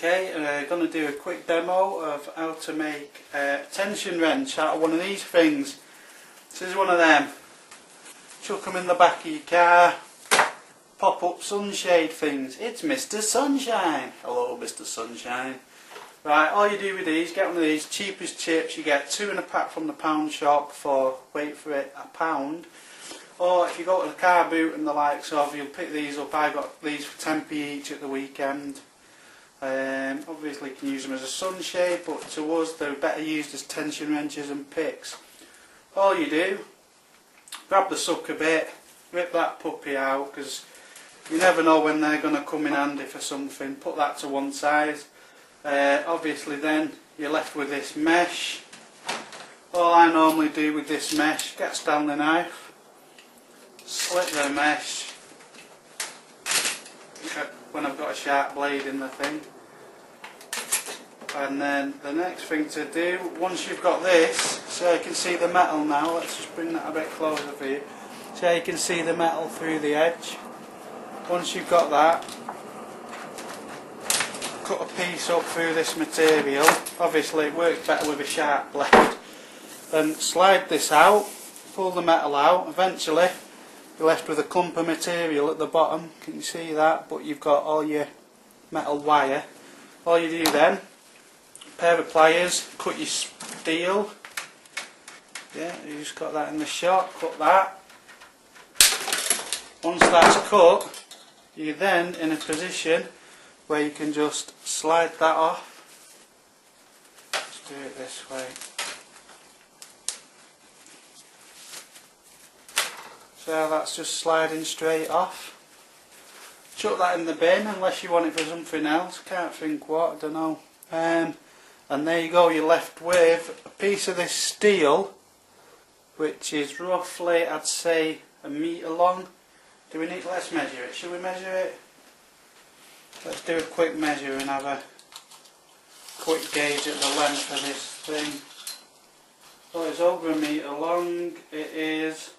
Okay, going to do a quick demo of how to make a tension wrench out of one of these things. This is one of them. Chuck them in the back of your car, pop up sunshade things. It's Mr. Sunshine. Hello Mr. Sunshine. Right, all you do with these, get one of these, cheap as chips. You get 2 in a pack from the pound shop for, wait for it, £1. Or if you go to the car boot and the likes of, you'll pick these up. I got these for 10p each at the weekend. Obviously you can use them as a sunshade, but to us they're better used as tension wrenches and picks. All you do, grab the sucker bit, rip that puppy out, because you never know when they're going to come in handy for something. Put that to one side. Obviously then you're left with this mesh. All I normally do with this mesh, get a Stanley knife, slit the mesh when I've got a sharp blade in the thing. And then the next thing to do, once you've got this, so you can see the metal now, let's just bring that a bit closer for you, so you can see the metal through the edge. Once you've got that, cut a piece up through this material. Obviously it works better with a sharp blade. Then slide this out, pull the metal out. Eventually you're left with a clump of material at the bottom, can you see that? But you've got all your metal wire. All you do then, pair of pliers, cut your steel. Yeah, you just got that in the shop, cut that. Once that's cut, you're then in a position where you can just slide that off. Let's do it this way. So that's just sliding straight off. Chuck that in the bin unless you want it for something else. Can't think what, I don't know. And there you go, you're left with a piece of this steel, which is roughly, I'd say, 1 metre long. Do we need, let's measure it. Should we measure it? Let's do a quick measure and have a quick gauge at the length of this thing. So it's over 1 metre long. It is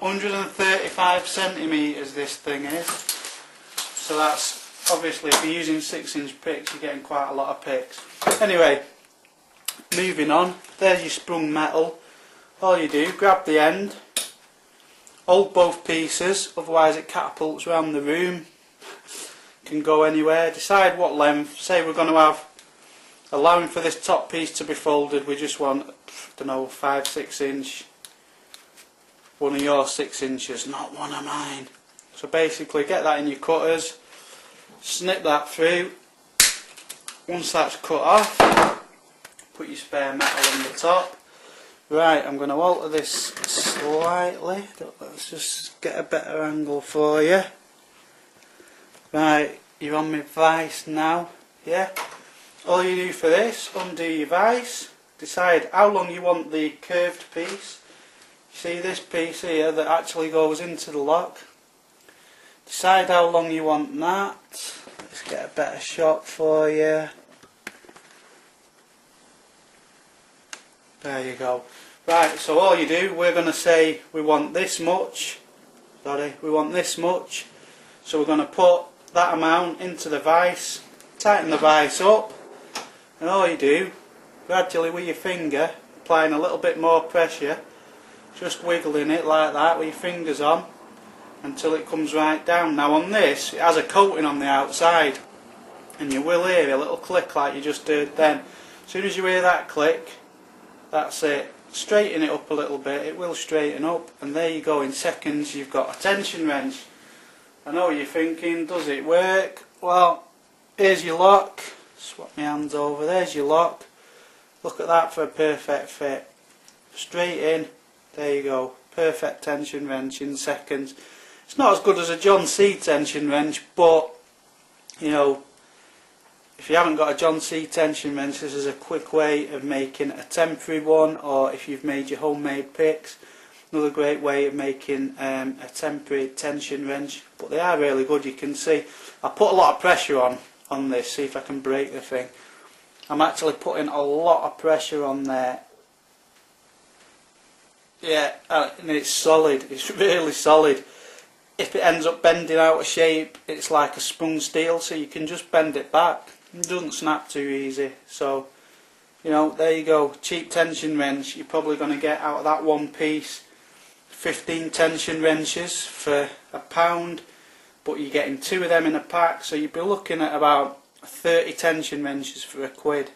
135 centimetres this thing is. So that's, obviously if you're using 6-inch picks, you're getting quite a lot of picks. Anyway, moving on, there's your sprung metal. All you do, grab the end, hold both pieces, otherwise it catapults around the room. Can go anywhere. Decide what length. Say we're going to have, allowing for this top piece to be folded, we just want, I don't know, 5-6 inch. One of your 6 inches, not one of mine. So basically get that in your cutters, snip that through. Once that's cut off, put your spare metal on the top. Right, I'm going to alter this slightly. Let's just get a better angle for you. Right, you're on my vice now, yeah? All you do for this, undo your vice, decide how long you want the curved piece. See this piece here that actually goes into the lock. Decide how long you want that. Let's get a better shot for you. There you go. Right, so all you do, we're going to say we want this much. Sorry, we want this much. So we're going to put that amount into the vice, tighten the vice up, and all you do, gradually with your finger, applying a little bit more pressure, just wiggling it like that with your fingers on until it comes right down. Now on this, it has a coating on the outside, and you will hear a little click like you just heard then. As soon as you hear that click, that's it. Straighten it up a little bit, it will straighten up, and there you go, in seconds you've got a tension wrench. I know what you're thinking, does it work? Well, here's your lock. Swap my hands over, there's your lock. Look at that for a perfect fit. Straight in, there you go. Perfect tension wrench in seconds. It's not as good as a John C tension wrench, but, you know, if you haven't got a John C tension wrench, this is a quick way of making a temporary one, or if you've made your homemade picks, another great way of making a temporary tension wrench. But they are really good, you can see. I put a lot of pressure on this, see if I can break the thing. I'm actually putting a lot of pressure on there. Yeah, and it's solid, it's really solid. If it ends up bending out of shape, it's like a sprung steel, so you can just bend it back. It doesn't snap too easy. So, you know, there you go, cheap tension wrench. You're probably going to get out of that one piece 15 tension wrenches for £1, but you're getting 2 of them in a pack, so you'd be looking at about 30 tension wrenches for £1.